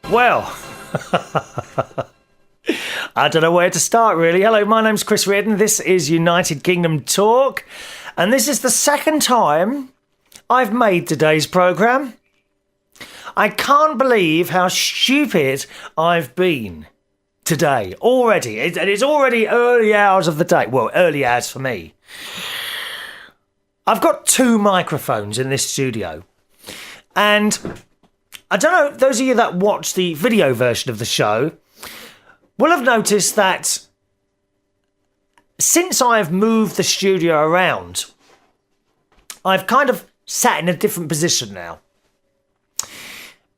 Well, I don't know where to start, really. Hello, my name's Chris Reardon. This is United Kingdom Talk, and this is the second time I've made today's programme. I can't believe how stupid I've been today already. And it's already early hours of the day. Well, early hours for me. I've got two microphones in this studio, and I don't know, those of you that watch the video version of the show will have noticed that since I've moved the studio around, I've kind of sat in a different position now.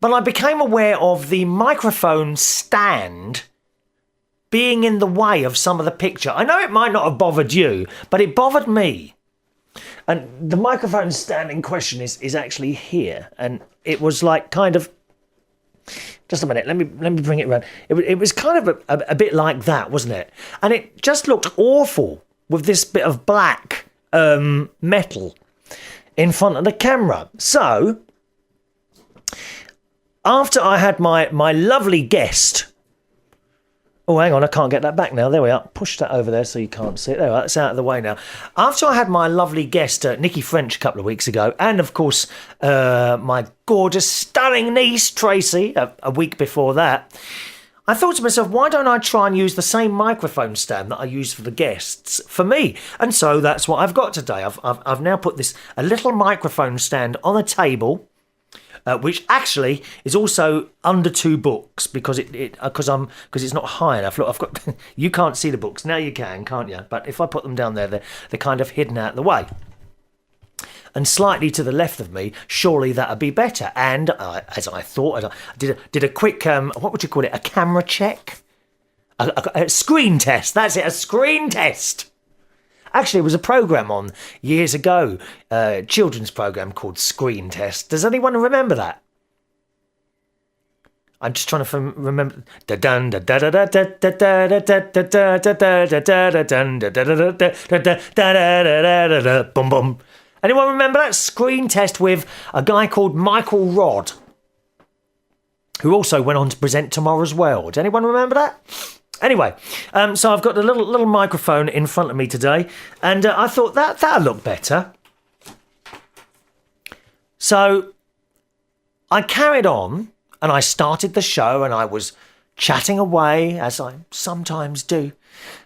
But I became aware of the microphone stand being in the way of some of the picture. I know it might not have bothered you, but it bothered me. And the microphone stand in question is actually here, and it was like kind of, just a minute, let me bring it around. It was kind of a bit like that, wasn't it? And it just looked awful with this bit of black metal in front of the camera. So after I had my lovely guest. Oh, hang on, I can't get that back now. There we are. Push that over there so you can't see it. There we are. It's out of the way now. After I had my lovely guest, Nikki French, a couple of weeks ago, and of course, my gorgeous, stunning niece, Tracy, a week before that, I thought to myself, why don't I try and use the same microphone stand that I used for the guests for me? And so that's what I've got today. I've now put a little microphone stand on a table, which actually is also under two books because it's not high enough. Look, I've got you can't see the books now. You can, can't you? But if I put them down there, they're kind of hidden out of the way. And slightly to the left of me, surely that'd be better. And as I thought, I did a quick what would you call it? A camera check, a screen test. That's it, a screen test. Actually, it was a programme on years ago, a children's programme called Screen Test. Does anyone remember that? I'm just trying to remember. Boom, boom. Anyone remember that? Screen Test with a guy called Michael Rodd, who also went on to present Tomorrow's World. Anyone remember that? Anyway, so I've got a little microphone in front of me today, and I thought that'll look better. So I carried on, and I started the show, and I was chatting away, as I sometimes do.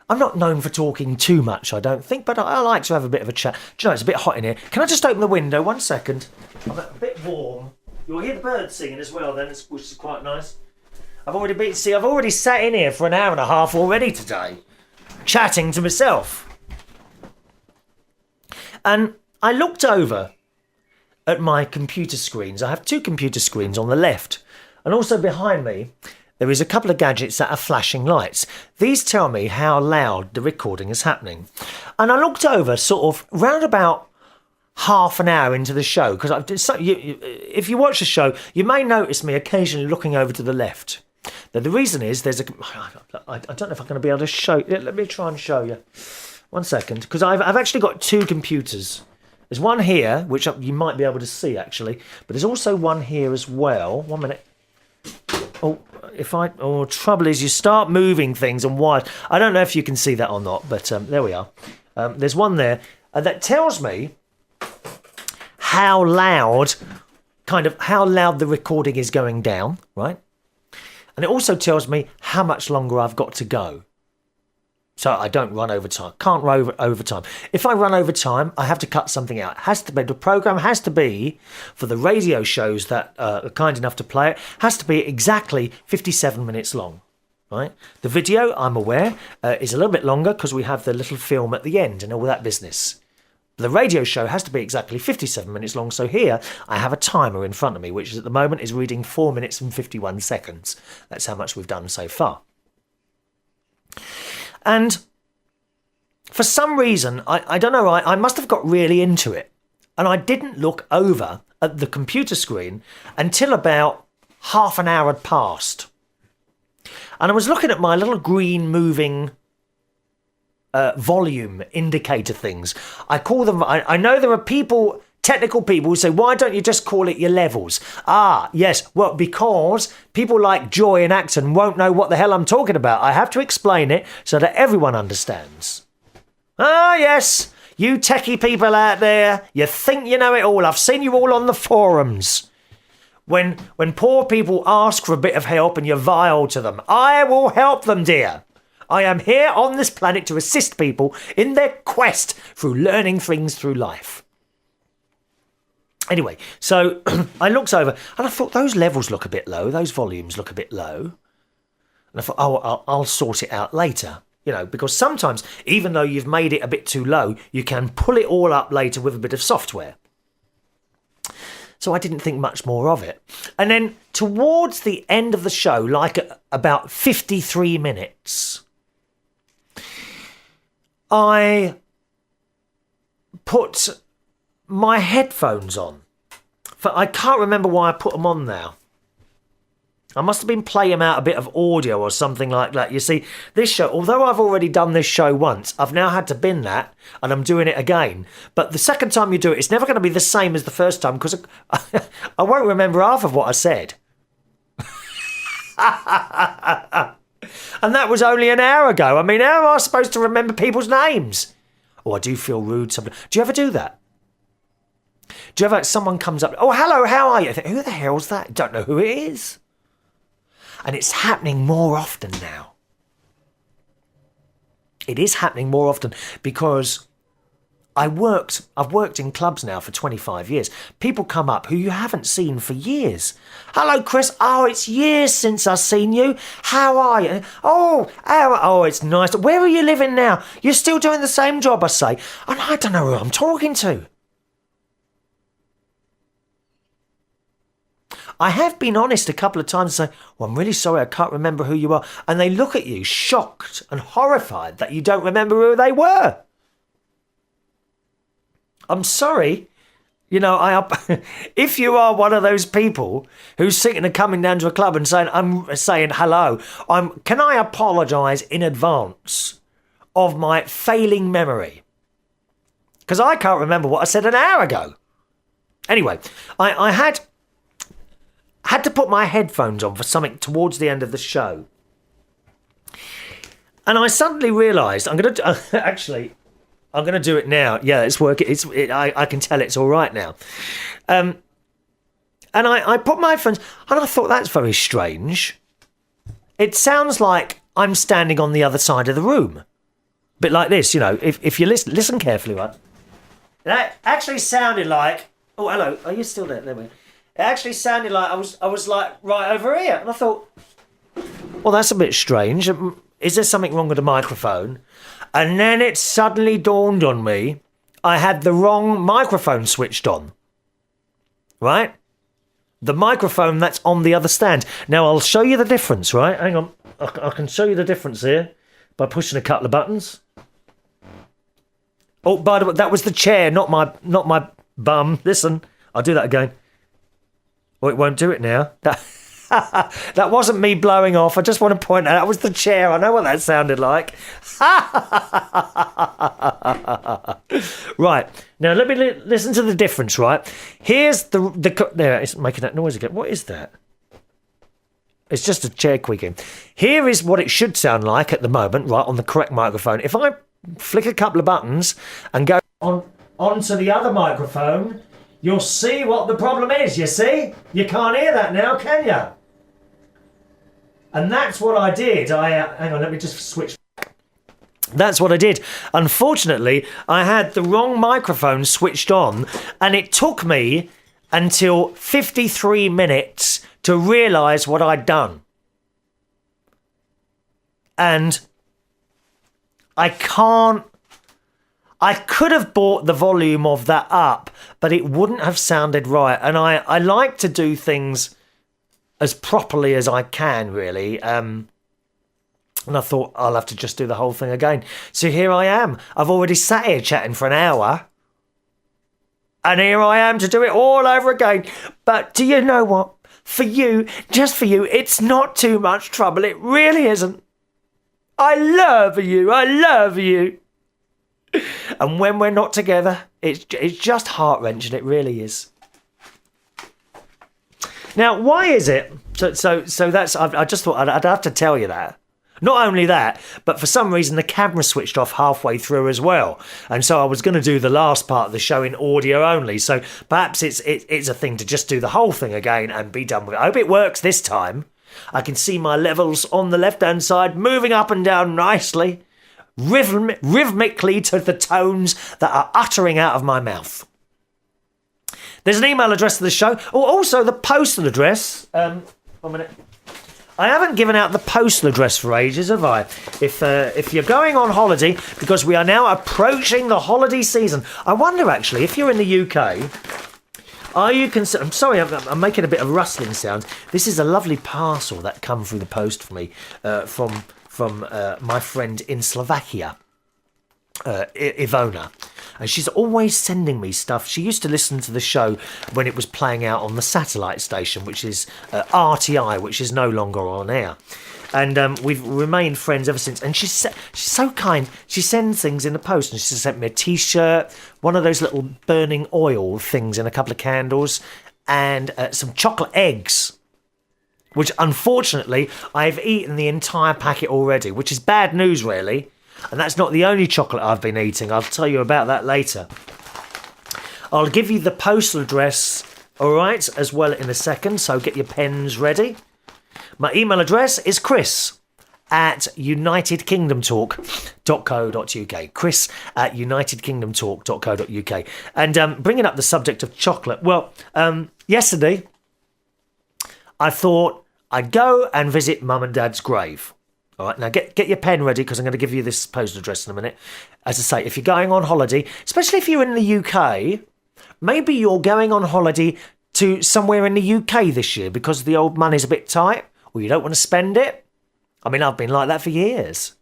I'm not known for talking too much, I don't think, but I like to have a bit of a chat. Do you know, it's a bit hot in here. Can I just open the window? 1 second. I'm a bit warm. You'll hear the birds singing as well then, which is quite nice. I've already sat in here for an hour and a half already today, chatting to myself. And I looked over at my computer screens. I have two computer screens on the left, and also behind me, there is a couple of gadgets that are flashing lights. These tell me how loud the recording is happening. And I looked over sort of round about half an hour into the show, because if you watch the show, you may notice me occasionally looking over to the left. Now, the reason is I don't know if I'm going to be able to show you. Let me try and show you. 1 second, because I've actually got two computers. There's one here, which you might be able to see actually, but there's also one here as well. 1 minute. Trouble is you start moving things and wires. I don't know if you can see that or not, but there we are. There's one there that tells me how loud the recording is going down, right? And it also tells me how much longer I've got to go. So I don't run over time. Can't run over time. If I run over time, I have to cut something out. The programme has to be, for the radio shows that are kind enough to play it, has to be exactly 57 minutes long. Right? The video, I'm aware, is a little bit longer because we have the little film at the end and all that business. The radio show has to be exactly 57 minutes long, so here I have a timer in front of me, which at the moment is reading 4 minutes and 51 seconds. That's how much we've done so far. And for some reason, I don't know, I must have got really into it. And I didn't look over at the computer screen until about half an hour had passed. And I was looking at my little green moving volume indicator things. I call them, I know there are people technical people will say, why don't you just call it your levels? Ah, yes. Well, because people like Joy and Acton won't know what the hell I'm talking about. I have to explain it so that everyone understands. Ah, yes. You techie people out there, you think you know it all. I've seen you all on the forums. When poor people ask for a bit of help and you're vile to them, I will help them, dear. I am here on this planet to assist people in their quest through learning things through life. Anyway, so I looked over and I thought those levels look a bit low, those volumes look a bit low. And I thought, oh, I'll sort it out later. You know, because sometimes, even though you've made it a bit too low, you can pull it all up later with a bit of software. So I didn't think much more of it. And then towards the end of the show, like at about 53 minutes, I put my headphones on. I can't remember why I put them on now. I must have been playing out a bit of audio or something like that. You see, this show, although I've already done this show once, I've now had to bin that and I'm doing it again. But the second time you do it, it's never going to be the same as the first time because I won't remember half of what I said. And that was only an hour ago. I mean, how am I supposed to remember people's names? Oh, I do feel rude sometimes. Do you ever do that? Do you ever, someone comes up, oh, hello, how are you? I think, who the hell's that? Don't know who it is. And it's happening more often now. It is happening more often because I've worked in clubs now for 25 years. People come up who you haven't seen for years. Hello, Chris. Oh, it's years since I've seen you. How are you? Oh, it's nice. Where are you living now? You're still doing the same job, I say. And I don't know who I'm talking to. I have been honest a couple of times and say, well, I'm really sorry, I can't remember who you are. And they look at you shocked and horrified that you don't remember who they were. I'm sorry. You know, if you are one of those people who's sitting and coming down to a club and saying, I'm saying hello, can I apologise in advance of my failing memory? Because I can't remember what I said an hour ago. Anyway, I had to put my headphones on for something towards the end of the show. And I suddenly realised, I'm going to do it now. Yeah, it's working. I can tell it's all right now. And I put my headphones, and I thought, that's very strange. It sounds like I'm standing on the other side of the room. A bit like this, you know, if you listen carefully, right? That actually sounded like, oh, hello, are you still there? There we go. It actually sounded like I was like right over here. And I thought, well, that's a bit strange. Is there something wrong with the microphone? And then it suddenly dawned on me, I had the wrong microphone switched on. Right? The microphone that's on the other stand. Now, I'll show you the difference, right? Hang on. I can show you the difference here by pushing a couple of buttons. Oh, by the way, that was the chair, not my bum. Listen, I'll do that again. Oh, it won't do it now. That wasn't me blowing off. I just want to point out that was the chair. I know what that sounded like. Right. Now, let me listen to the difference, right? Here's there, it's making that noise again. What is that? It's just a chair squeaking. Here is what it should sound like at the moment, right, on the correct microphone. If I flick a couple of buttons and go onto the other microphone, you'll see what the problem is, you see? You can't hear that now, can you? And that's what I did. Hang on, let me just switch. That's what I did. Unfortunately, I had the wrong microphone switched on, and it took me until 53 minutes to realise what I'd done. And I could have brought the volume of that up, but it wouldn't have sounded right. And I like to do things as properly as I can, really. And I thought, I'll have to just do the whole thing again. So here I am. I've already sat here chatting for an hour. And here I am to do it all over again. But do you know what? For you, just for you, it's not too much trouble. It really isn't. I love you. I love you. And when we're not together, it's just heart-wrenching. It really is. Now, why is it? So that's. I just thought I'd have to tell you that. Not only that, but for some reason the camera switched off halfway through as well, and so I was going to do the last part of the show in audio only. So perhaps it's a thing to just do the whole thing again and be done with it. I hope it works this time. I can see my levels on the left-hand side moving up and down nicely, rhythmically to the tones that are uttering out of my mouth. There's an email address to the show. Oh, also the postal address. 1 minute. I haven't given out the postal address for ages, have I? If you're going on holiday, because we are now approaching the holiday season, I wonder actually if you're in the UK, are you I'm sorry, I'm making a bit of rustling sound. This is a lovely parcel that come through the post for me from my friend in Slovakia, Ivona. And she's always sending me stuff. She used to listen to the show when it was playing out on the satellite station, which is RTI, which is no longer on air. And we've remained friends ever since. And she's so kind. She sends things in the post. And she sent me a T-shirt, one of those little burning oil things and a couple of candles, and some chocolate eggs, which unfortunately I've eaten the entire packet already, which is bad news, really. And that's not the only chocolate I've been eating. I'll tell you about that later. I'll give you the postal address, all right, as well in a second, so get your pens ready. My email address is chris@unitedkingdomtalk.co.uk. chris@unitedkingdomtalk.co.uk. And bringing up the subject of chocolate, well, yesterday I thought I'd go and visit Mum and Dad's grave. All right, now get your pen ready because I'm going to give you this postal address in a minute. As I say, if you're going on holiday, especially if you're in the UK, maybe you're going on holiday to somewhere in the UK this year because the old money's a bit tight or you don't want to spend it. I mean, I've been like that for years.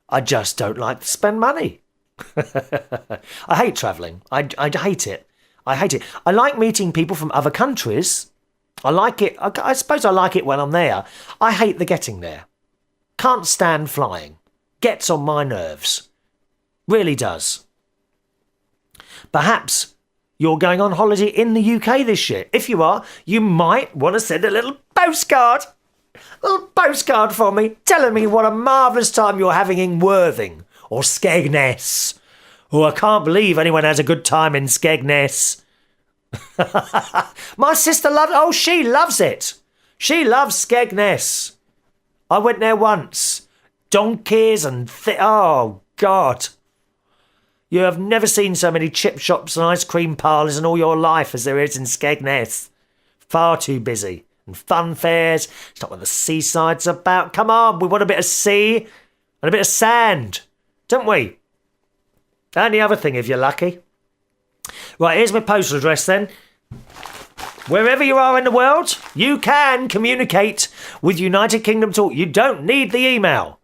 I just don't like to spend money. I hate travelling. I hate it. I hate it. I like meeting people from other countries. I like it. I suppose I like it when I'm there. I hate the getting there. Can't stand flying. Gets on my nerves. Really does. Perhaps you're going on holiday in the UK this year. If you are, you might want to send a little postcard. A little postcard for me, telling me what a marvellous time you're having in Worthing or Skegness. Oh, I can't believe anyone has a good time in Skegness. My sister she loves it. She loves Skegness. I went there once. Donkeys and oh, God. You have never seen so many chip shops and ice cream parlours in all your life as there is in Skegness. Far too busy. And fun fairs. It's not what the seaside's about. Come on, we want a bit of sea and a bit of sand, don't we? And the other thing, if you're lucky. Right, here's my postal address then. Wherever you are in the world, you can communicate with United Kingdom Talk. You don't need the email.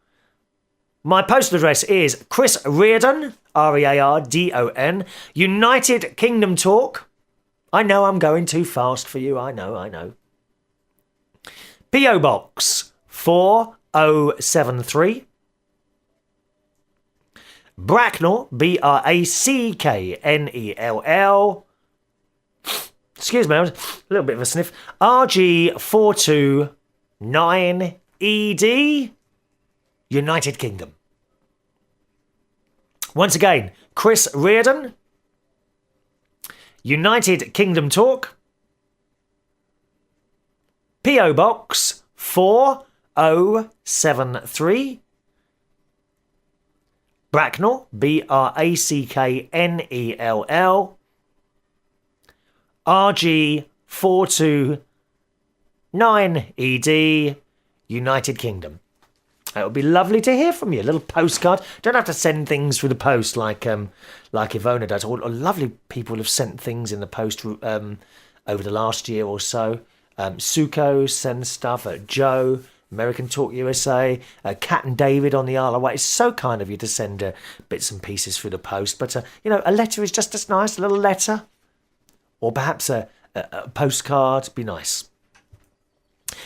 My postal address is Chris Reardon, Reardon, United Kingdom Talk. I know I'm going too fast for you. I know. P.O. Box 4073. Bracknell, Bracknell. Excuse me, a little bit of a sniff. RG429ED, United Kingdom. Once again, Chris Reardon, United Kingdom Talk, P.O. Box 4073, Bracknell, Bracknell, RG429ED, United Kingdom. It would be lovely to hear from you. A little postcard. Don't have to send things through the post like Ivona does. Or lovely people have sent things in the post over the last year or so. Suko sends stuff. Joe, American Talk USA, Kat and David on the Isle of Wight. It's so kind of you to send bits and pieces through the post. But, a letter is just as nice. A little letter. Or perhaps a postcard. Be nice.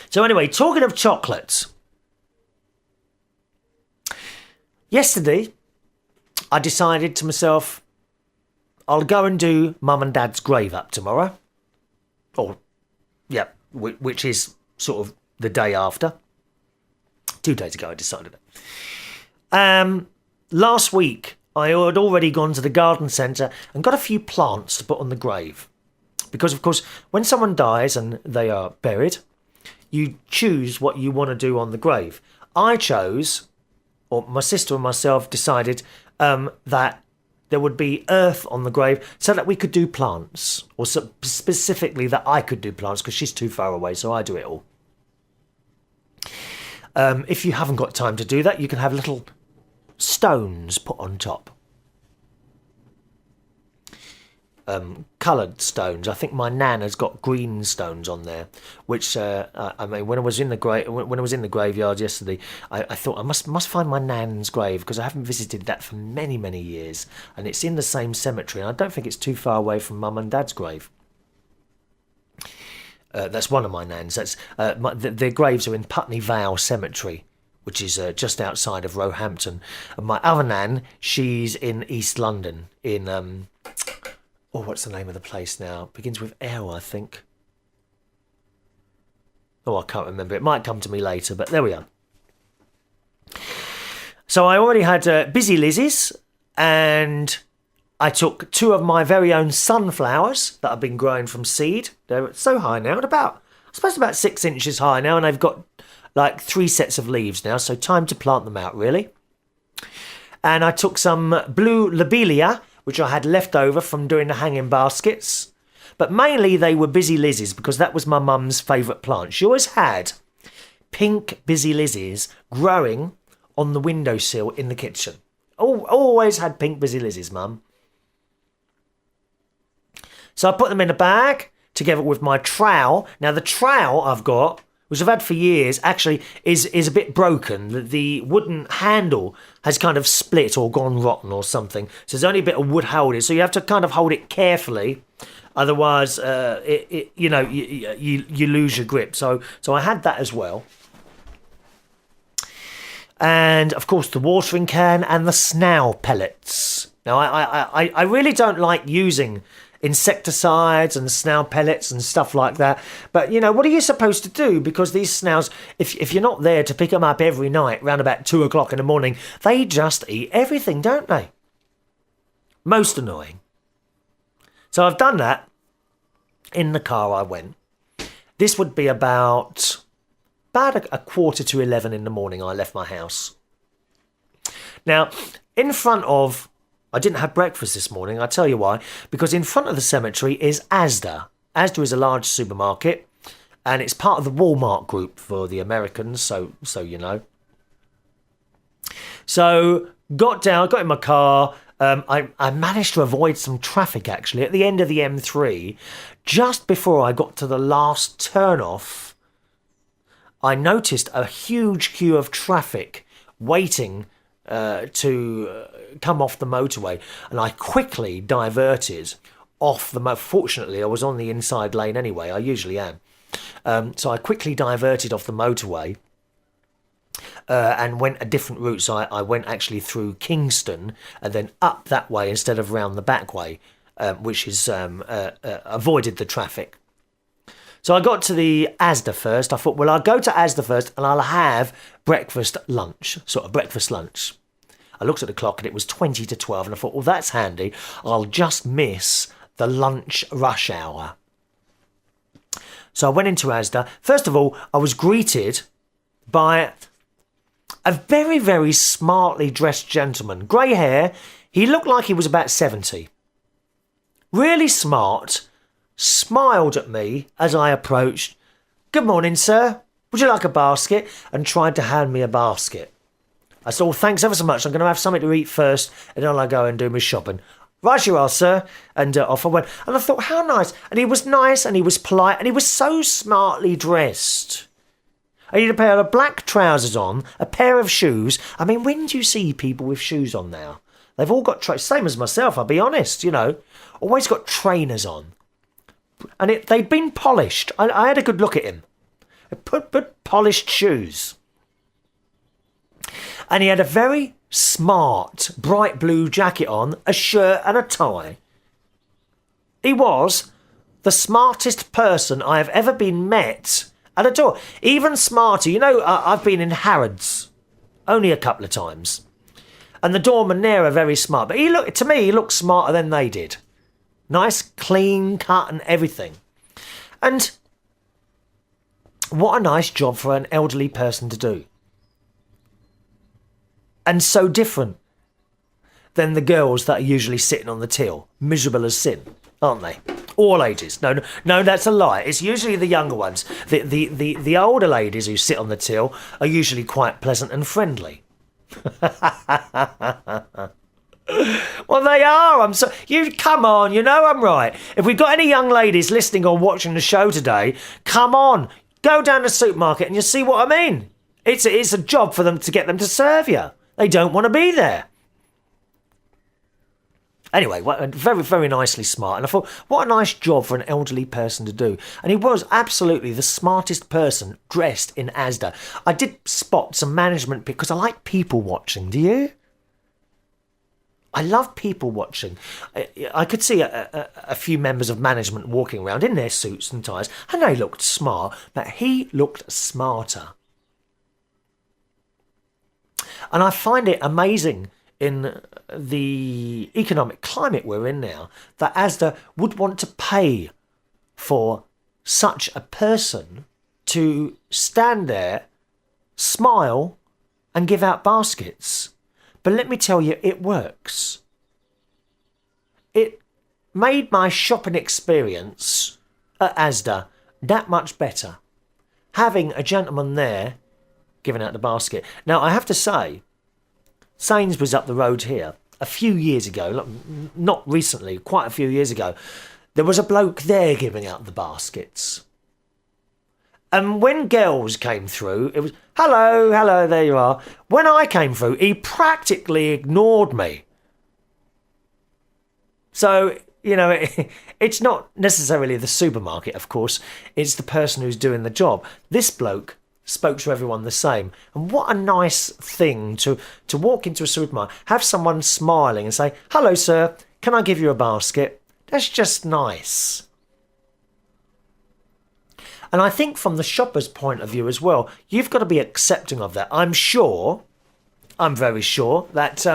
So anyway, talking of chocolate. Yesterday, I decided to myself, I'll go and do Mum and Dad's grave up tomorrow. Or, yeah, which is sort of the day after. 2 days ago I decided it. Last week I had already gone to the garden centre and got a few plants to put on the grave. Because, of course, when someone dies and they are buried, you choose what you want to do on the grave. I chose, or my sister and myself decided, that there would be earth on the grave so that we could do plants. Or specifically that I could do plants because she's too far away, so I do it all. If you haven't got time to do that, you can have little stones put on top. Coloured stones. I think my nan has got green stones on there, which I mean, when I was in the graveyard yesterday, I thought I must find my nan's grave because I haven't visited that for many years, and it's in the same cemetery, and I don't think it's too far away from Mum and Dad's grave. That's one of my nans. That's their graves are in Putney Vale Cemetery, which is just outside of Roehampton. And my other nan, she's in East London, in what's the name of the place now? Begins with L, I think. Oh, I can't remember. It might come to me later, but there we are. So I already had Busy Lizzie's, and I took 2 of my very own sunflowers that I've been growing from seed. They're so high now, I suppose about 6 inches high now, and they've got like 3 sets of leaves now, so time to plant them out, really. And I took some blue lobelia, which I had left over from doing the hanging baskets. But mainly they were Busy Lizzie's because that was my mum's favourite plant. She always had pink Busy Lizzie's growing on the windowsill in the kitchen. Always had pink Busy Lizzie's, Mum. So I put them in a bag together with my trowel. Now the trowel I've got, which I've had for years, actually is a bit broken. The wooden handle has kind of split or gone rotten or something. So there's only a bit of wood holding. So you have to kind of hold it carefully. Otherwise, you lose your grip. So I had that as well. And, of course, the watering can and the snail pellets. Now, I really don't like using insecticides and snail pellets and stuff like that. But, what are you supposed to do? Because these snails, if you're not there to pick them up every night round about 2 o'clock in the morning, they just eat everything, don't they? Most annoying. So I've done that. In the car I went. This would be about a quarter to 11 in the morning I left my house. Now, in front of... I didn't have breakfast this morning, I'll tell you why. Because in front of the cemetery is Asda. Asda is a large supermarket, and it's part of the Walmart group for the Americans, so you know. So, got in my car. I managed to avoid some traffic, actually, at the end of the M3. Just before I got to the last turn-off, I noticed a huge queue of traffic waiting to come off the motorway, and I quickly diverted off the motorway. Fortunately, I was on the inside lane anyway, I usually am. So I quickly diverted off the motorway and went a different route. So I went actually through Kingston and then up that way instead of round the back way, which is avoided the traffic. So I got to the Asda first. I thought, well, I'll go to Asda first and I'll have breakfast lunch. I looked at the clock and it was 20 to 12 and I thought, well, that's handy. I'll just miss the lunch rush hour. So I went into Asda. First of all, I was greeted by a very, very smartly dressed gentleman. Grey hair. He looked like he was about 70. Really smart. Smiled at me as I approached. Good morning, sir. Would you like a basket? And tried to hand me a basket. I said, well, thanks ever so much. I'm going to have something to eat first and then I'll go and do my shopping. Right you are, sir. And off I went. And I thought, how nice. And he was nice and he was polite and he was so smartly dressed. I had a pair of black trousers on, a pair of shoes. I mean, when do you see people with shoes on now? They've all got, same as myself, I'll be honest, always got trainers on. And they'd been polished. I had a good look at him. Put polished shoes. And he had a very smart, bright blue jacket on, a shirt and a tie. He was the smartest person I have ever been met at a door. Even smarter. You know, I've been in Harrods only a couple of times. And the doormen there are very smart. But to me, he looked smarter than they did. Nice, clean cut and everything. And what a nice job for an elderly person to do. And so different than the girls that are usually sitting on the till. Miserable as sin, aren't they? All ages. No, that's a lie. It's usually the younger ones. The older ladies who sit on the till are usually quite pleasant and friendly. Well, they are. You come on. You know I'm right. If we've got any young ladies listening or watching the show today, come on, go down the supermarket and you see what I mean. It's a job for them to get them to serve you. They don't want to be there. Anyway, very, very nicely smart. And I thought, what a nice job for an elderly person to do. And he was absolutely the smartest person dressed in Asda. I did spot some management because I like people watching. Do you? I love people watching. I could see a few members of management walking around in their suits and ties, and they looked smart, but he looked smarter. And I find it amazing in the economic climate we're in now that Asda would want to pay for such a person to stand there, smile, and give out baskets. But let me tell you, it works. It made my shopping experience at Asda that much better. Having a gentleman there giving out the basket. Now, I have to say, Sainsbury's up the road here, a few years ago, not recently, quite a few years ago, there was a bloke there giving out the baskets. And when girls came through, it was, hello, there you are. When I came through, he practically ignored me. So, you know, it's not necessarily the supermarket, of course. It's the person who's doing the job. This bloke spoke to everyone the same. And what a nice thing to walk into a supermarket, have someone smiling and say, hello, sir, can I give you a basket? That's just nice. And I think from the shopper's point of view as well, you've got to be accepting of that. I'm very sure that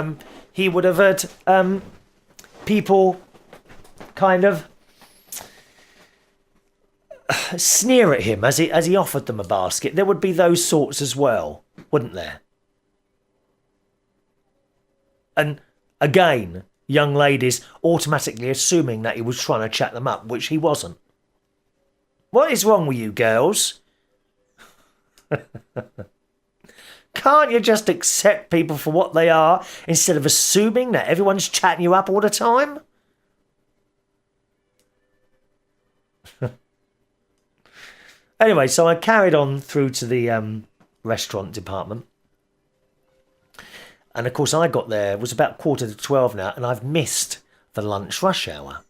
he would have heard people kind of sneer at him as he offered them a basket. There would be those sorts as well, wouldn't there? And again, young ladies automatically assuming that he was trying to chat them up, which he wasn't. What is wrong with you girls? Can't you just accept people for what they are instead of assuming that everyone's chatting you up all the time? Anyway, so I carried on through to the restaurant department. And of course I got there, it was about 11:45 now, and I've missed the lunch rush hour.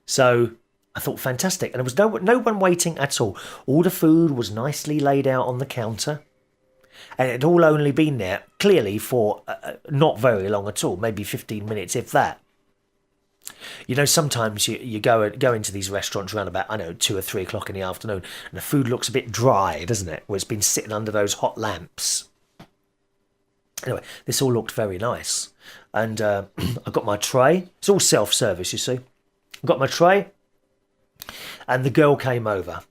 So I thought, fantastic. And there was no one waiting at all. All the food was nicely laid out on the counter. And it had all only been there, clearly, for not very long at all, maybe 15 minutes, if that. You know, sometimes you go into these restaurants around about, 2 or 3 o'clock in the afternoon, and the food looks a bit dry, doesn't it? Where it's been sitting under those hot lamps. Anyway, this all looked very nice. And I got my tray. It's all self-service, you see. I got my tray, and the girl came over.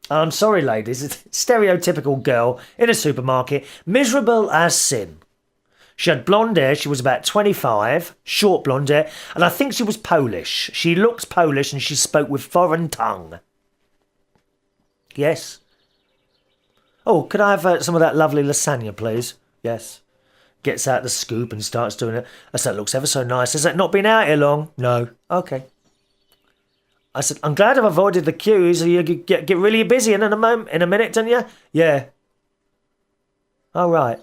I'm sorry, ladies, it's a stereotypical girl in a supermarket, miserable as sin. She had blonde hair, she was about 25, short blonde hair, and I think she was Polish. She looked Polish and she spoke with foreign tongue. Yes? Oh, could I have some of that lovely lasagna, please? Yes. Gets out the scoop and starts doing it. I said, looks ever so nice. Has that not been out here long? No. Okay. I said, I'm glad I've avoided the queues. You get really busy in a minute, don't you? Yeah. All right.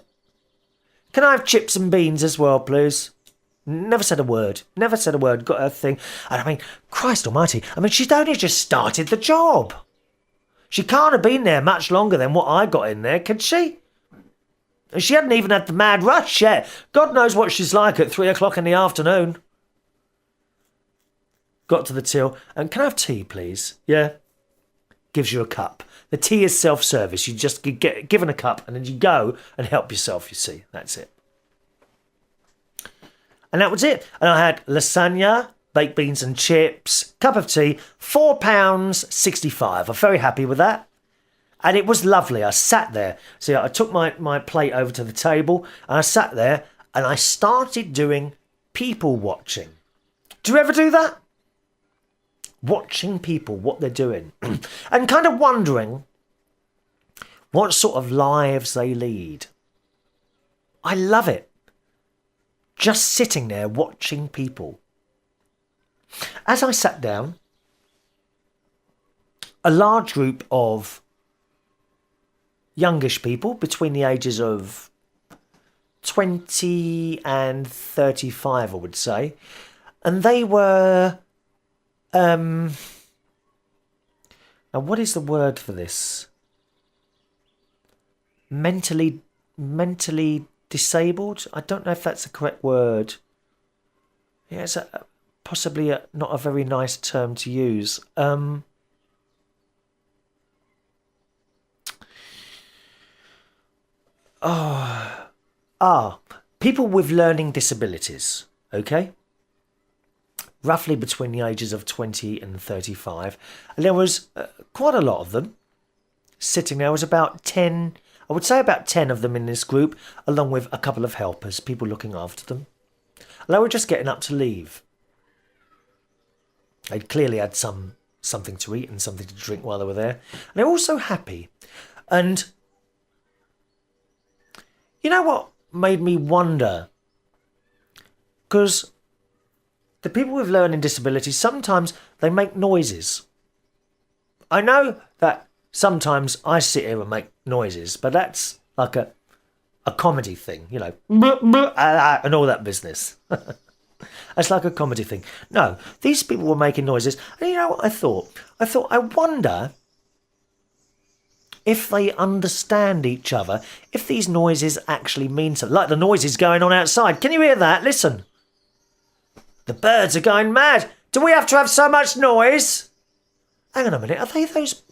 Can I have chips and beans as well, please? Never said a word. Got her thing. And I mean, Christ almighty. I mean, she'd only just started the job. She can't have been there much longer than what I got in there, could she? And she hadn't even had the mad rush yet. God knows what she's like at 3 o'clock in the afternoon. Got to the till. And can I have tea, please? Yeah. Gives you a cup. The tea is self-service. You just get given a cup and then you go and help yourself, you see. That's it. And that was it. And I had lasagna, baked beans and chips, cup of tea, £4.65. I'm very happy with that. And it was lovely. I sat there. See, I took my plate over to the table and I sat there and I started doing people watching. Do you ever do that? Watching people, what they're doing. And kind of wondering what sort of lives they lead. I love it. Just sitting there watching people. As I sat down, a large group of youngish people between the ages of 20 and 35, I would say. And they were... now, what is the word for this? Mentally disabled? I don't know if that's the correct word. Yeah, it's possibly not a very nice term to use. People with learning disabilities, okay? Roughly between the ages of 20 and 35. And there was quite a lot of them sitting there. There was about 10, I would say about 10 of them in this group, along with a couple of helpers, people looking after them. And they were just getting up to leave. They clearly had something to eat and something to drink while they were there. And they were all so happy. And you know what made me wonder? Because the people with learning disabilities, sometimes they make noises. I know that sometimes I sit here and make noises, but that's like a comedy thing, you know, and all that business. It's like a comedy thing. No, these people were making noises. And you know what I thought? I wonder if they understand each other, if these noises actually mean something. Like the noises going on outside. Can you hear that? Listen. The birds are going mad. Do we have to have so much noise? Hang on a minute. Are they those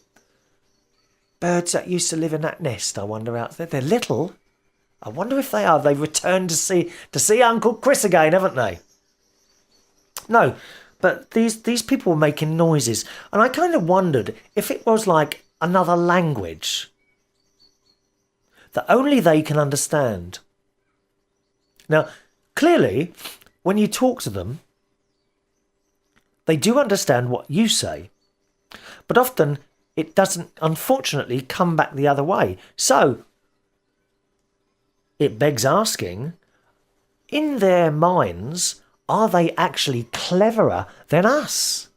birds that used to live in that nest, I wonder, out there? They're little. I wonder if they are. They've returned to see Uncle Chris again, haven't they? No, but these people were making noises. And I kind of wondered if it was like another language that only they can understand. Now, clearly, when you talk to them, they do understand what you say. But often it doesn't, unfortunately, come back the other way. So it begs asking, in their minds, are they actually cleverer than us?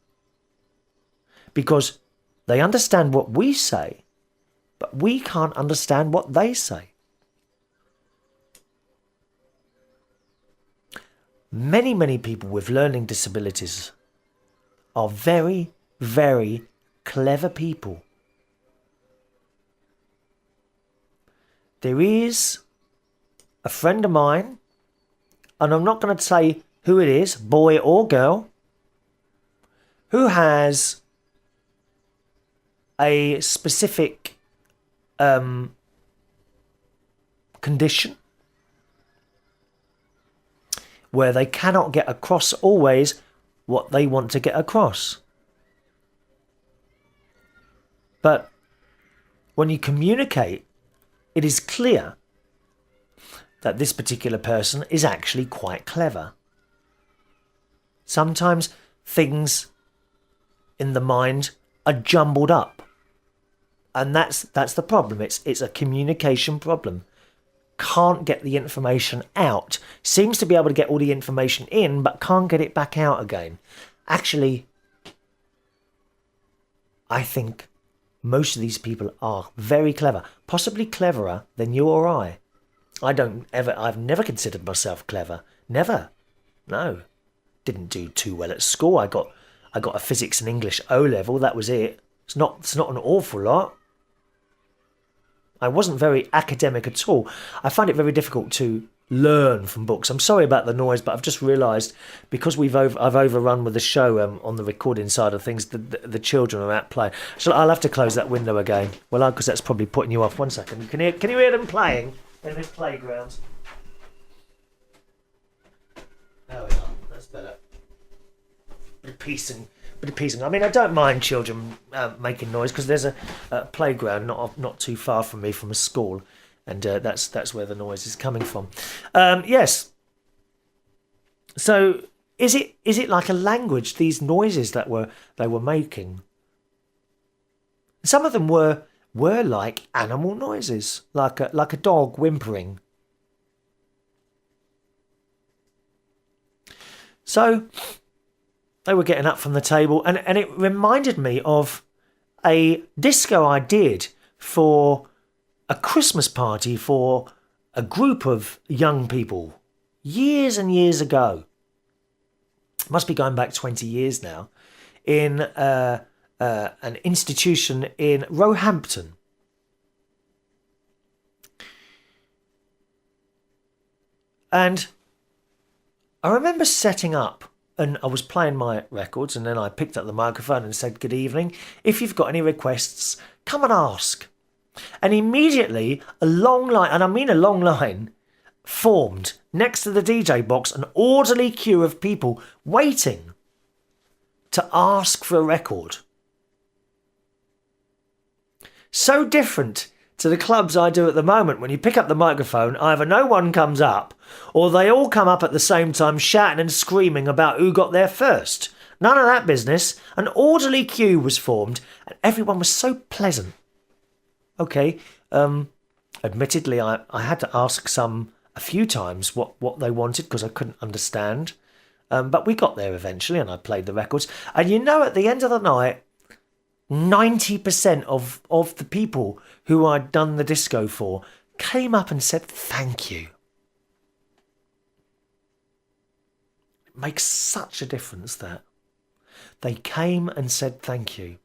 Because they understand what we say, but we can't understand what they say. Many, many people with learning disabilities are very, very clever people. There is a friend of mine, and I'm not going to say who it is, boy or girl, who has a specific condition where they cannot get across always what they want to get across. But when you communicate, it is clear that this particular person is actually quite clever. Sometimes things in the mind are jumbled up. And that's the problem. It's a communication problem. Can't get the information out. Seems to be able to get all the information in, but can't get it back out again. Actually, I think most of these people are very clever. Possibly cleverer than you or I. I've never considered myself clever. Never. No. Didn't do too well at school. I got a physics and English O level. That was it. It's not an awful lot. I wasn't very academic at all. I find it very difficult to learn from books. I'm sorry about the noise, but I've just realised because I've overrun with the show on the recording side of things. The children are out playing. So I'll have to close that window again. Well, because that's probably putting you off. 1 second. Can you hear them playing in this playground? There we are. That's better. Bit of peace. I mean, I don't mind children making noise because there's a playground not too far from me from a school, and that's where the noise is coming from. Yes. So is it like a language? These noises that they were making. Some of them were like animal noises, like a dog whimpering. So they were getting up from the table, and it reminded me of a disco I did for a Christmas party for a group of young people years and years ago. Must be going back 20 years now, in an institution in Roehampton. And I remember setting up, and I was playing my records, and then I picked up the microphone and said, "Good evening. If you've got any requests, come and ask." And immediately a long line, and I mean a long line, formed next to the DJ box, an orderly queue of people waiting to ask for a record. So different to the clubs I do at the moment. When you pick up the microphone, either no one comes up or they all come up at the same time shouting and screaming about who got there first. None of that business. An orderly queue was formed and everyone was so pleasant. Okay, admittedly I had to ask a few times what they wanted because I couldn't understand. But we got there eventually and I played the records. And at the end of the night, 90% of the people who I'd done the disco for came up and said thank you. It makes such a difference that they came and said thank you.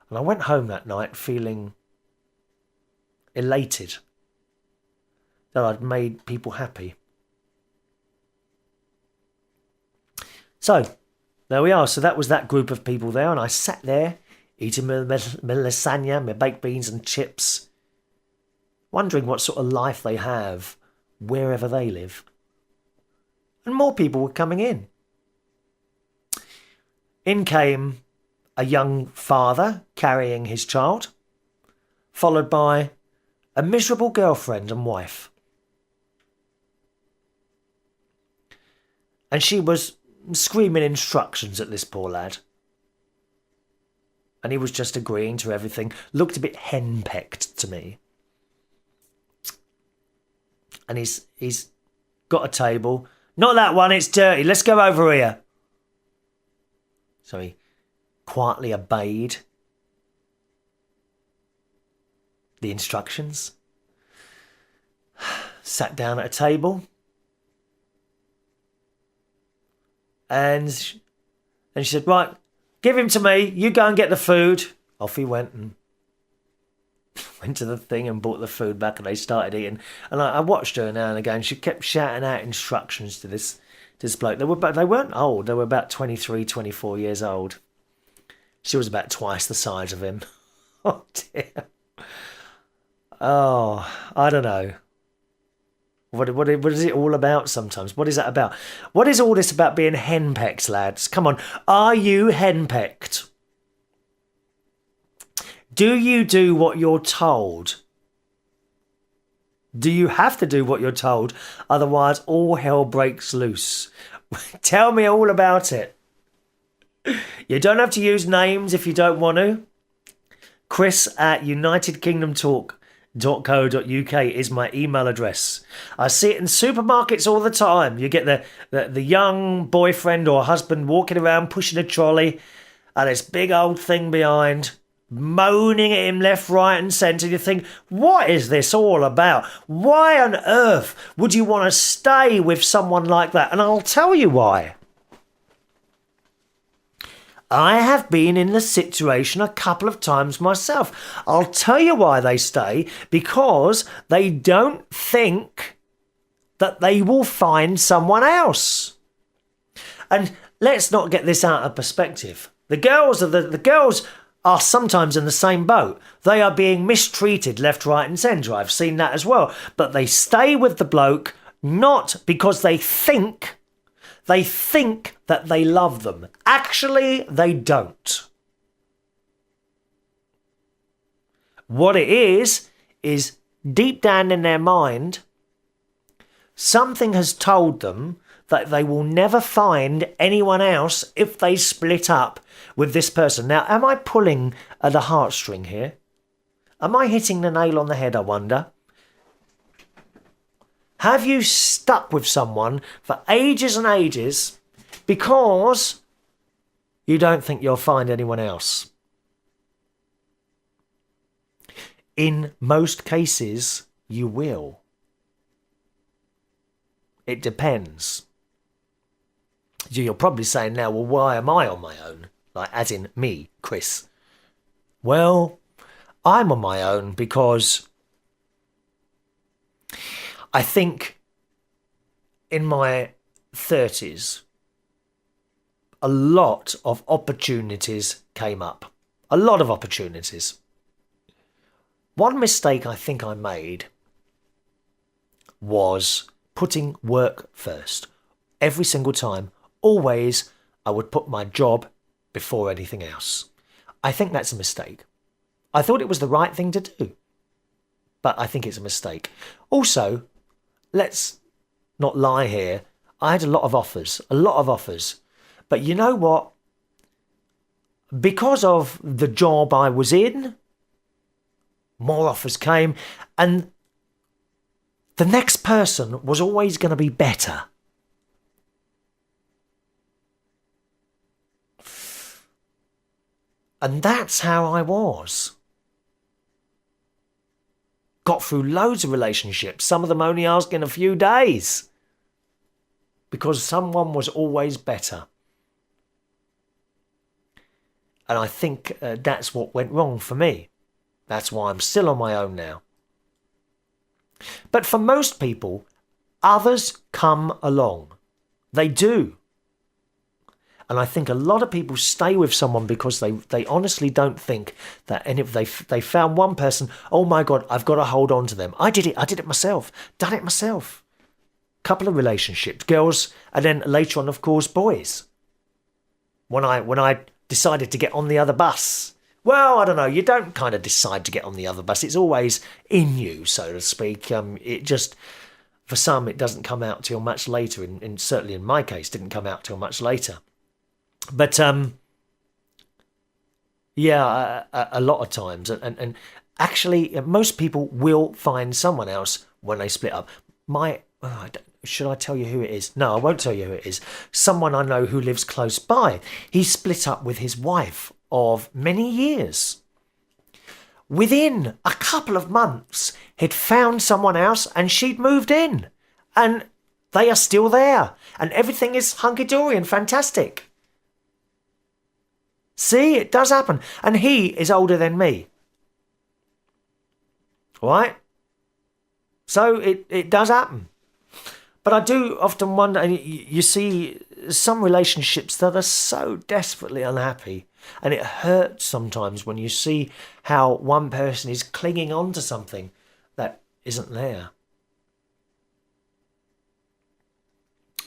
And I went home that night feeling elated that I'd made people happy. So there we are. So that was that group of people there, and I sat there eating my lasagna, my baked beans and chips, wondering what sort of life they have wherever they live. And more people were coming in. In came a young father carrying his child, followed by a miserable girlfriend and wife. And she was screaming instructions at this poor lad. And he was just agreeing to everything. Looked a bit henpecked to me. And he's got a table. "Not that one, it's dirty. Let's go over here." So he quietly obeyed the instructions. Sat down at a table. And she said, "Right, give him to me. You go and get the food." Off he went and went to the thing and brought the food back, and they started eating. And I watched her now and again. She kept shouting out instructions to this bloke. They weren't old. They were about 23, 24 years old. She was about twice the size of him. Oh, dear. Oh, I don't know. What is it all about sometimes? What is that about? What is all this about being henpecked, lads? Come on. Are you henpecked? Do you do what you're told? Do you have to do what you're told? Otherwise, all hell breaks loose. Tell me all about it. You don't have to use names if you don't want to. Chris@unitedkingdomtalk.co.uk is my email address. I see it in supermarkets all the time. You get the young boyfriend or husband walking around pushing a trolley and this big old thing behind, moaning at him left, right and centre. You think, what is this all about? Why on earth would you want to stay with someone like that? And I'll tell you why. I have been in the situation a couple of times myself. I'll tell you why they stay, because they don't think that they will find someone else. And let's not get this out of perspective. The girls are sometimes in the same boat. They are being mistreated left, right and centre. I've seen that as well. But they stay with the bloke not because they think that they love them. Actually, they don't. What it is deep down in their mind, something has told them that they will never find anyone else if they split up with this person. Now, am I pulling at a heartstring here? Am I hitting the nail on the head, I wonder? Have you stuck with someone for ages and ages because you don't think you'll find anyone else? In most cases, you will. It depends. You're probably saying now, well, why am I on my own? Like, as in me, Chris. Well, I'm on my own because I think in my 30s, a lot of opportunities came up. A lot of opportunities. One mistake I think I made was putting work first. Every single time, always, I would put my job before anything else. I think that's a mistake. I thought it was the right thing to do, but I think it's a mistake. Also, let's not lie here. I had a lot of offers. But you know what? Because of the job I was in, more offers came, and the next person was always going to be better. And that's how I was. Got through loads of relationships, some of them only asking a few days, because someone was always better. And I think that's what went wrong for me. That's why I'm still on my own now. But for most people, others come along. They do. And I think a lot of people stay with someone because they honestly don't think that, and if they found one person, oh my God, I've got to hold on to them. I did it myself. Done it myself. Couple of relationships, girls, and then later on, of course, boys. When I decided to get on the other bus. Well, I don't know, you don't kind of decide to get on the other bus. It's always in you, so to speak. It just, for some, it doesn't come out till much later. And certainly in my case, didn't come out till much later. But, yeah, a lot of times. And actually, most people will find someone else when they split up. Should I tell you who it is? No, I won't tell you who it is. Someone I know who lives close by. He split up with his wife of many years. Within a couple of months, he'd found someone else and she'd moved in. And they are still there. And everything is hunky-dory and fantastic. See, it does happen. And he is older than me. All right? So it does happen. But I do often wonder, and you see some relationships that are so desperately unhappy, and it hurts sometimes when you see how one person is clinging on to something that isn't there.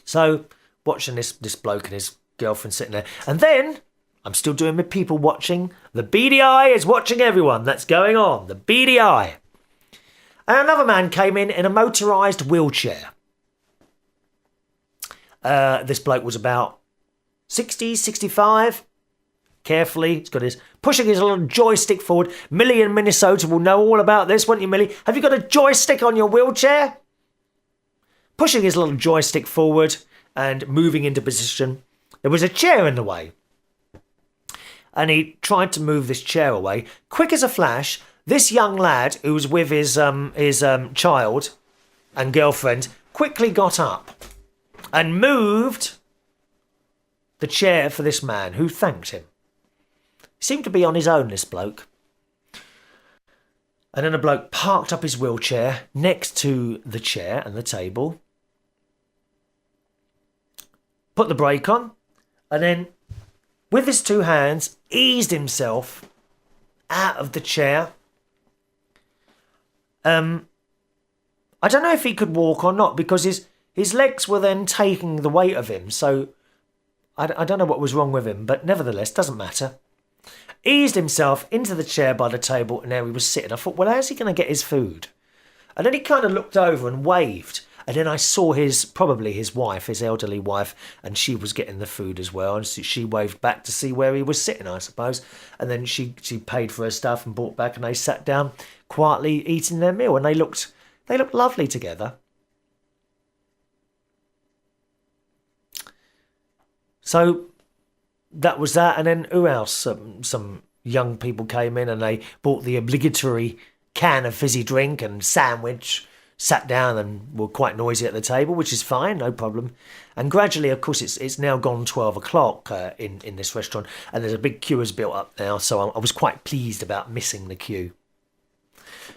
So, watching this bloke and his girlfriend sitting there, and then I'm still doing my people watching. The beady eye is watching everyone that's going on. The beady eye. And another man came in a motorised wheelchair. This bloke was about 60, 65. Carefully, he's got his pushing his little joystick forward. Millie in Minnesota will know all about this, won't you, Millie? Have you got a joystick on your wheelchair? Pushing his little joystick forward and moving into position. There was a chair in the way. And he tried to move this chair away. Quick as a flash, this young lad who was with his child and girlfriend quickly got up and moved the chair for this man, who thanked him. He seemed to be on his own, this bloke. And then a bloke parked up his wheelchair next to the chair and the table, put the brake on, and then with his 2 hands eased himself out of the chair. I don't know if he could walk or not, because his legs were then taking the weight of him. So I don't know what was wrong with him, but nevertheless, doesn't matter. Eased himself into the chair by the table, and there he was sitting. I thought, well, how's he going to get his food? And then he kind of looked over and waved. And then I saw probably his wife, his elderly wife, and she was getting the food as well. And she waved back to see where he was sitting, I suppose. And then she paid for her stuff and brought back, and they sat down quietly eating their meal. And they looked lovely together. So that was that. And then who else? Some young people came in and they bought the obligatory can of fizzy drink and sandwich, sat down and were quite noisy at the table, which is fine, no problem. And gradually, of course, it's now gone 12 o'clock in this restaurant, and there's a big queue has built up now, so I was quite pleased about missing the queue.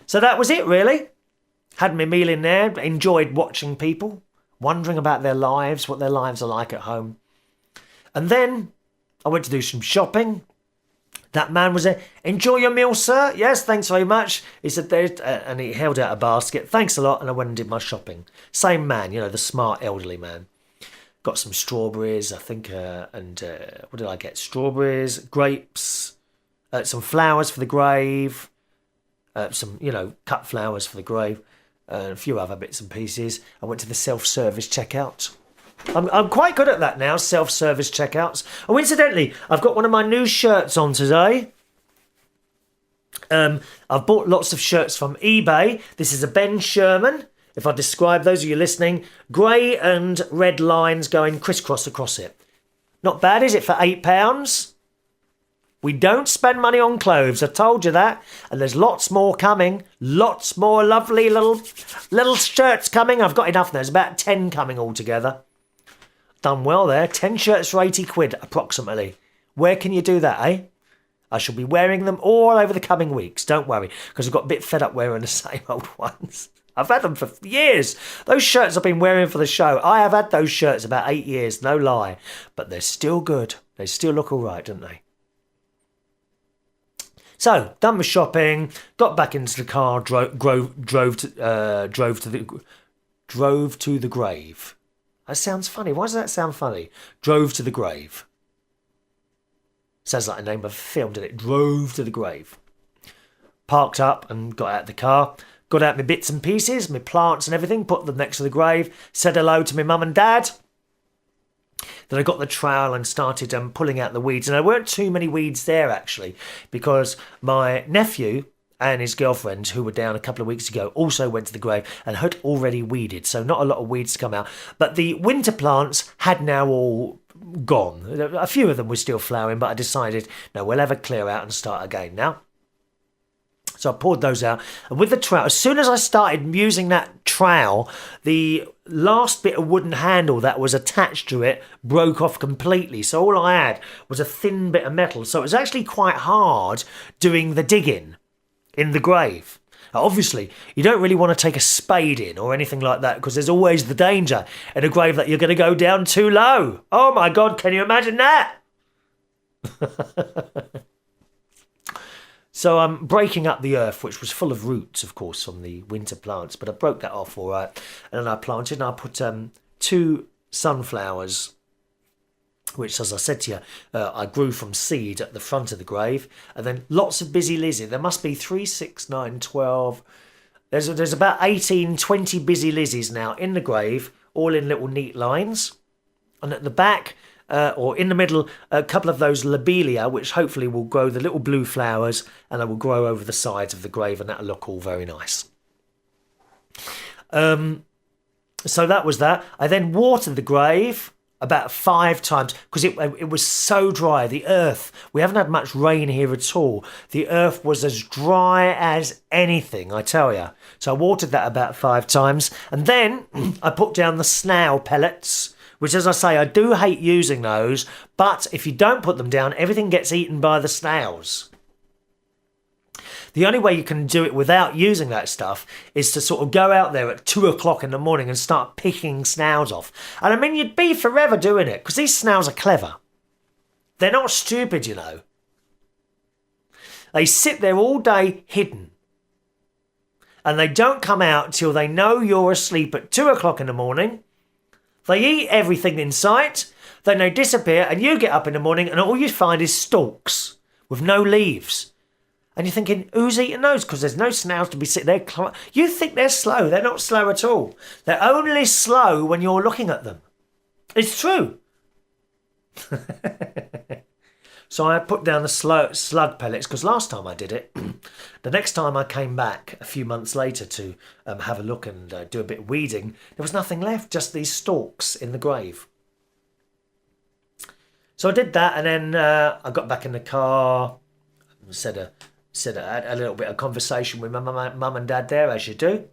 So that was it, really. Had my meal in there, enjoyed watching people, wondering about their lives, what their lives are like at home. And then I went to do some shopping. That man was there. Enjoy your meal, sir. Yes, thanks very much. He said, and he held out a basket. Thanks a lot. And I went and did my shopping. Same man, the smart elderly man. Got some strawberries, I think, and what did I get? Strawberries, grapes, some flowers for the grave, some, cut flowers for the grave, and a few other bits and pieces. I went to the self-service checkout. I'm quite good at that now, self-service checkouts. Oh, incidentally, I've got one of my new shirts on today. I've bought lots of shirts from eBay. This is a Ben Sherman. If I describe those of you listening, grey and red lines going crisscross across it. Not bad, is it, for £8? We don't spend money on clothes, I told you that. And there's lots more coming. Lots more lovely little shirts coming. I've got enough. There's about 10 coming altogether. Done well there. 10 shirts for 80 quid, approximately. Where can you do that, eh? I shall be wearing them all over the coming weeks. Don't worry, because I've got a bit fed up wearing the same old ones. I've had them for years. Those shirts I've been wearing for the show, I have had those shirts about 8 years, no lie. But they're still good. They still look all right, don't they? So, done my shopping, got back into the car, drove to the grave. That sounds funny. Why does that sound funny? Drove to the grave. Sounds like the name of a film, doesn't it? Drove to the grave. Parked up and got out of the car. Got out my bits and pieces, my plants and everything, put them next to the grave. Said hello to my mum and dad. Then I got the trowel and started pulling out the weeds. And there weren't too many weeds there, actually, because my nephew and his girlfriend, who were down a couple of weeks ago, also went to the grave and had already weeded. So not a lot of weeds to come out. But the winter plants had now all gone. A few of them were still flowering, but I decided, no, we'll have a clear out and start again now. So I poured those out. And with the trowel, as soon as I started using that trowel, the last bit of wooden handle that was attached to it broke off completely. So all I had was a thin bit of metal. So it was actually quite hard doing the digging in the grave. Now, obviously, you don't really want to take a spade in or anything like that, because there's always the danger in a grave that you're going to go down too low. Oh my God, can you imagine that? So I'm breaking up the earth, which was full of roots, of course, from the winter plants. But I broke that off all right. And then I planted, and I put 2 sunflowers, which, as I said to you, I grew from seed at the front of the grave. And then lots of busy lizzies. There must be 3, 6, 9, 12. There's about 18, 20 busy lizzies now in the grave, all in little neat lines. And at the back, or in the middle, a couple of those lobelia, which hopefully will grow the little blue flowers, and they will grow over the sides of the grave, and that'll look all very nice. So that was that. I then watered the grave about 5 times, because it was so dry. The earth, we haven't had much rain here at all. The earth was as dry as anything, I tell you. So I watered that about 5 times. And then I put down the snail pellets, which, as I say, I do hate using those, but if you don't put them down, everything gets eaten by the snails. The only way you can do it without using that stuff is to sort of go out there at 2 o'clock in the morning and start picking snails off. And I mean, you'd be forever doing it, because these snails are clever. They're not stupid, you know. They sit there all day hidden. And they don't come out till they know you're asleep at 2 o'clock in the morning. They eat everything in sight. Then they disappear and you get up in the morning and all you find is stalks with no leaves. And you're thinking, who's eating those? Because there's no snails to be sitting there. You think they're slow. They're not slow at all. They're only slow when you're looking at them. It's true. So I put down the slug pellets because last time I did it, the next time I came back a few months later to have a look and do a bit of weeding, there was nothing left, just these stalks in the grave. So I did that, and then I got back in the car, said a little bit of conversation with my mum and dad there, as you do.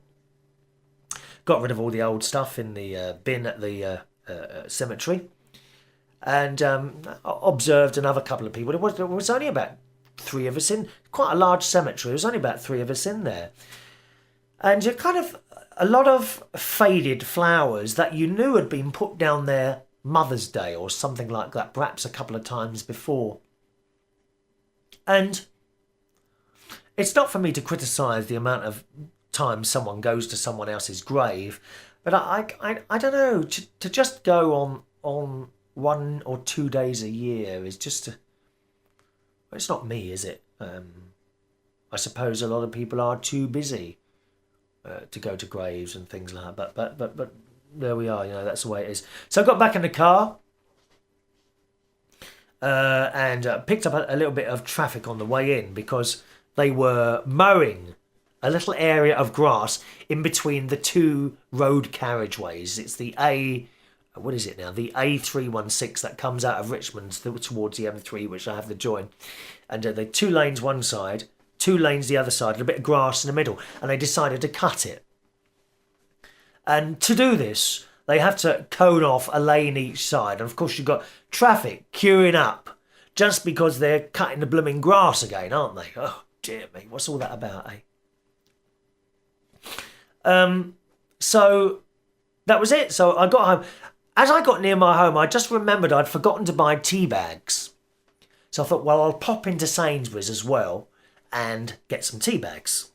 Got rid of all the old stuff in the bin at the cemetery. And observed another couple of people. There was only about 3 of us in. Quite a large cemetery. There was only about 3 of us in there. And you kind of a lot of faded flowers that you knew had been put down there Mother's Day or something like that, perhaps a couple of times before. And it's not for me to criticise the amount of time someone goes to someone else's grave, but I don't know, to just go on 1 or 2 days a year is just it's not me, is it? I suppose a lot of people are too busy to go to graves and things like that, but there we are, you know, that's the way it is. So I got back in the car and picked up a little bit of traffic on the way in because they were mowing a little area of grass in between the 2 road carriageways. It's the what is it now? The A316 that comes out of Richmond towards the M3, which I have to join. And the 2 lanes one side, 2 lanes the other side, and a bit of grass in the middle. And they decided to cut it. And to do this, they have to cone off a lane each side. And of course, you've got traffic queuing up just because they're cutting the blooming grass again, aren't they? Oh, dear me. What's all that about, eh? So that was it. So I got home. As I got near my home, I just remembered I'd forgotten to buy tea bags. So I thought, well, I'll pop into Sainsbury's as well and get some tea bags.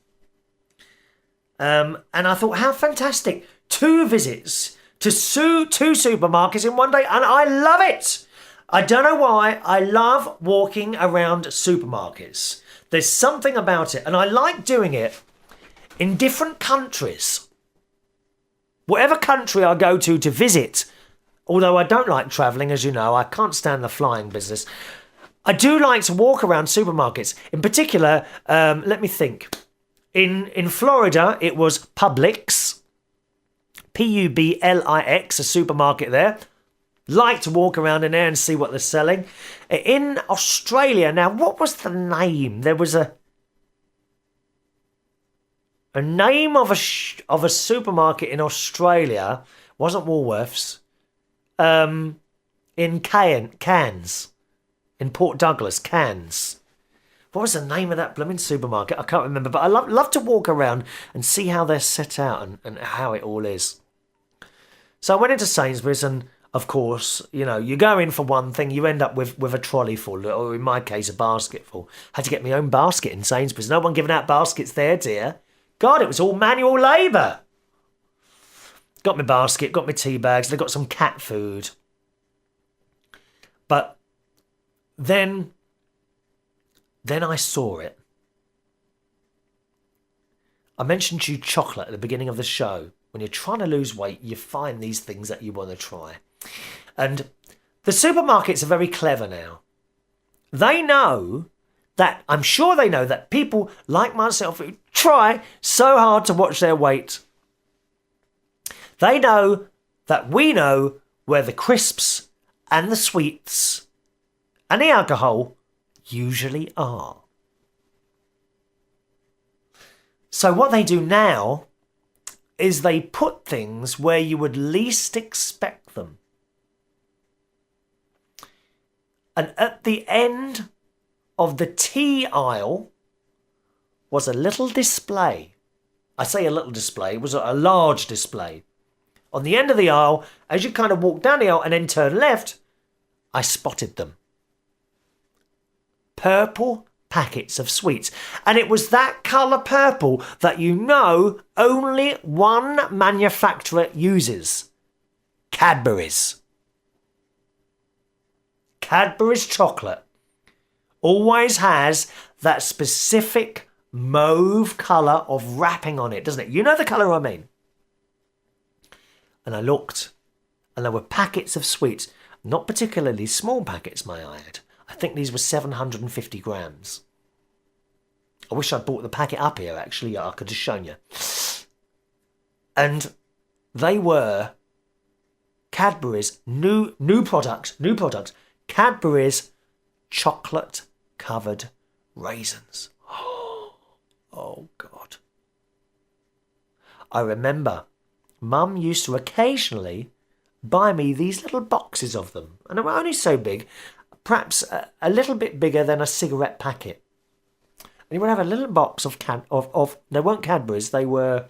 And I thought, how fantastic. 2 visits to 2 supermarkets in one day, and I love it. I don't know why. I love walking around supermarkets. There's something about it, and I like doing it in different countries. Whatever country I go to visit, although I don't like travelling, as you know, I can't stand the flying business. I do like to walk around supermarkets. In particular, let me think. In Florida, it was Publix, Publix, a supermarket there. Like to walk around in there and see what they're selling. In Australia, now, what was the name? There was a name of a supermarket in Australia. Wasn't Woolworths. In Cairns, in Port Douglas, Cairns. What was the name of that blooming supermarket? I can't remember, but I love to walk around and see how they're set out and how it all is. So I went into Sainsbury's and, of course, you know, you go in for one thing, you end up with a trolley full, or in my case, a basket full. Had to get my own basket in Sainsbury's. No one giving out baskets there, dear. God, it was all manual labour. Got my basket, got my tea bags, they got some cat food. But then I saw it. I mentioned to you chocolate at the beginning of the show. When you're trying to lose weight, you find these things that you want to try. And the supermarkets are very clever now. They know that, I'm sure they know that people like myself who try so hard to watch their weight, they know that we know where the crisps and the sweets and the alcohol usually are. So what they do now is they put things where you would least expect them. And at the end of the tea aisle was a little display. I say a little display, it was a large display. On the end of the aisle, as you kind of walk down the aisle and then turn left, I spotted them. Purple packets of sweets. And it was that colour purple that you know only one manufacturer uses. Cadbury's. Cadbury's chocolate always has that specific mauve colour of wrapping on it, doesn't it? You know the colour I mean. And I looked, and there were packets of sweets, not particularly small packets, may I add. I think these were 750 grams. I wish I'd brought the packet up here, actually. I could have shown you. And they were Cadbury's new products, Cadbury's chocolate-covered raisins. Oh, God. I remember Mum used to occasionally buy me these little boxes of them. And they were only so big, perhaps a little bit bigger than a cigarette packet. And you would have a little box of they weren't Cadbury's, they were,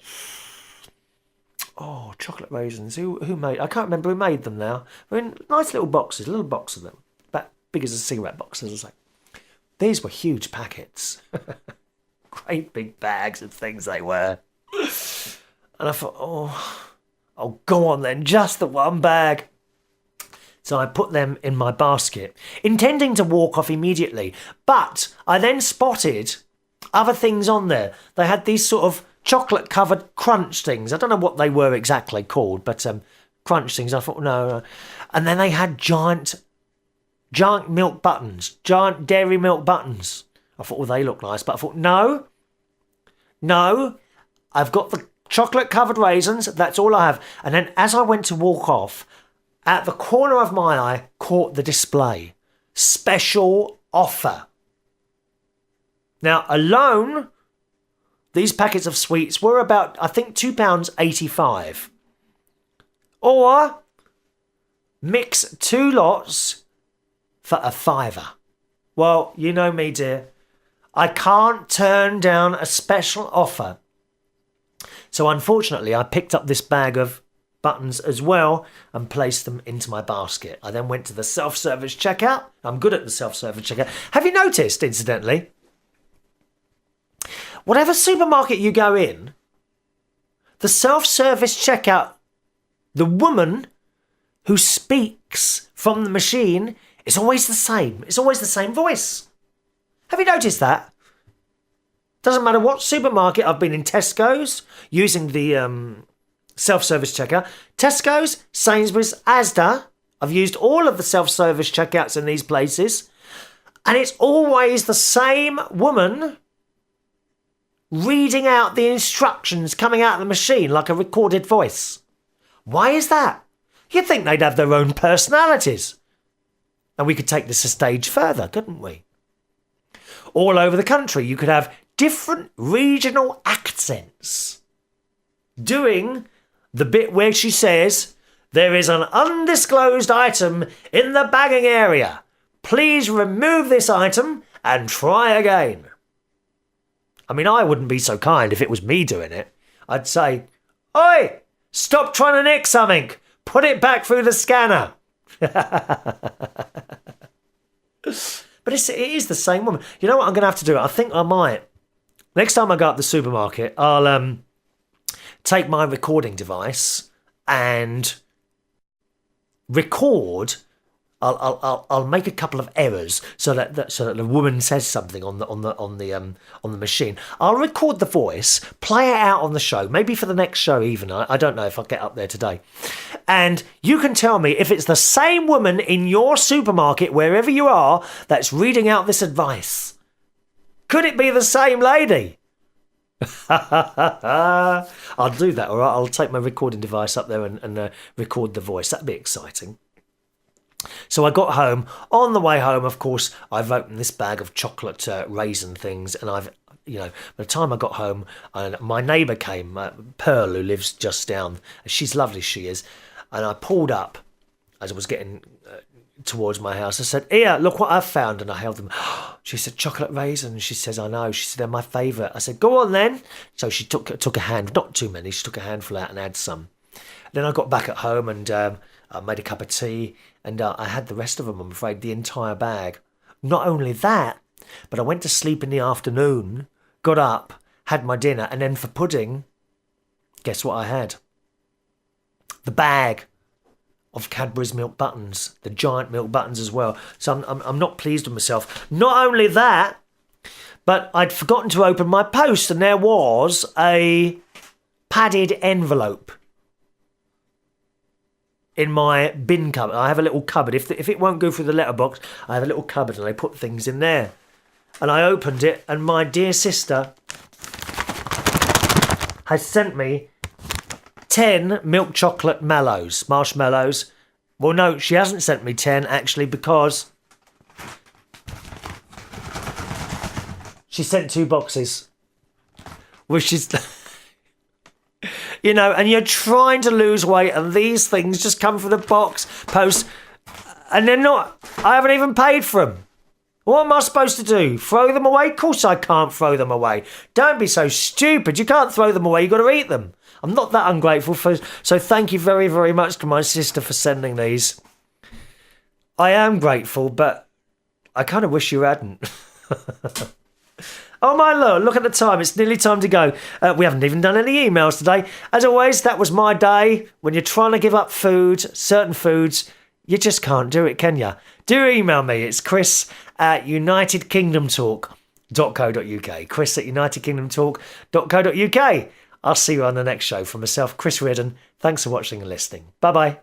chocolate raisins. Who made, I can't remember who made them now. They're in nice little boxes, a little box of them. About big as a cigarette box, as I say. These were huge packets. Great big bags of things they were. And I thought, oh, go on then, just the one bag. So I put them in my basket, intending to walk off immediately. But I then spotted other things on there. They had these sort of chocolate-covered crunch things. I don't know what they were exactly called, but crunch things. I thought, no. And then they had giant milk buttons, giant dairy milk buttons. I thought, they look nice. But I thought, no, I've got the chocolate-covered raisins. That's all I have. And then as I went to walk off, at the corner of my eye, caught the display. Special offer. Now, alone, these packets of sweets were about, I think, £2.85. Or mix 2 lots for a £5. Well, you know me, dear. I can't turn down a special offer. So unfortunately, I picked up this bag of buttons as well and placed them into my basket. I then went to the self-service checkout. I'm good at the self-service checkout. Have you noticed, incidentally, whatever supermarket you go in, the self-service checkout, the woman who speaks from the machine is always the same. It's always the same voice. Have you noticed that? Doesn't matter what supermarket. I've been in Tesco's using the self-service checkout. Tesco's, Sainsbury's, Asda. I've used all of the self-service checkouts in these places. And it's always the same woman reading out the instructions coming out of the machine like a recorded voice. Why is that? You'd think they'd have their own personalities. And we could take this a stage further, couldn't we? All over the country, you could have different regional accents doing the bit where she says, there is an undisclosed item in the bagging area. Please remove this item and try again. I mean, I wouldn't be so kind if it was me doing it. I'd say, oi, stop trying to nick something. Put it back through the scanner. But it is the same woman. You know what I'm going to have to do? I think I might. Next time I go up the supermarket, I'll take my recording device and record. I'll make a couple of errors so that the woman says something on the machine. I'll record the voice, play it out on the show, maybe for the next show even. I don't know if I'll get up there today. And you can tell me if it's the same woman in your supermarket, wherever you are, that's reading out this advice. Could it be the same lady? I'll do that, all right? I'll take my recording device up there and record the voice. That'd be exciting. So I got home. On the way home, of course, I've opened this bag of chocolate raisin things, and by the time I got home, my neighbour came, Pearl, who lives just down. She's lovely, she is. And I pulled up as I was getting towards my house. I said, "Here, look what I've found," and I held them. She said, "Chocolate raisins." She says, "I know." She said, "They're my favourite." I said, "Go on then." So she took a hand, not too many. She took a handful out and had some. Then I got back at home and I made a cup of tea, and I had the rest of them. I'm afraid, the entire bag. Not only that, but I went to sleep in the afternoon, got up, had my dinner, and then for pudding, guess what I had? The bag of Cadbury's milk buttons, the giant milk buttons as well. So I'm not pleased with myself. Not only that, but I'd forgotten to open my post, and there was a padded envelope in my bin cupboard. I have a little cupboard. If it won't go through the letterbox, I have a little cupboard and I put things in there. And I opened it, and my dear sister has sent me 10 milk chocolate marshmallows. Well, no, she hasn't sent me 10 actually, because she sent 2 boxes, which is, you know, and you're trying to lose weight and these things just come from the box post and they're not, I haven't even paid for them. What am I supposed to do? Throw them away? Of course I can't throw them away. Don't be so stupid. You can't throw them away. You've got to eat them. I'm not that ungrateful. So thank you very, very much to my sister for sending these. I am grateful, but I kind of wish you hadn't. Oh my Lord, look at the time. It's nearly time to go. We haven't even done any emails today. As always, that was my day. When you're trying to give up food, certain foods, you just can't do it, can you? Do email me. It's chris@unitedkingdomtalk.co.uk. chris@unitedkingdomtalk.co.uk. I'll see you on the next show. From myself, Chris Reardon. Thanks for watching and listening. Bye-bye.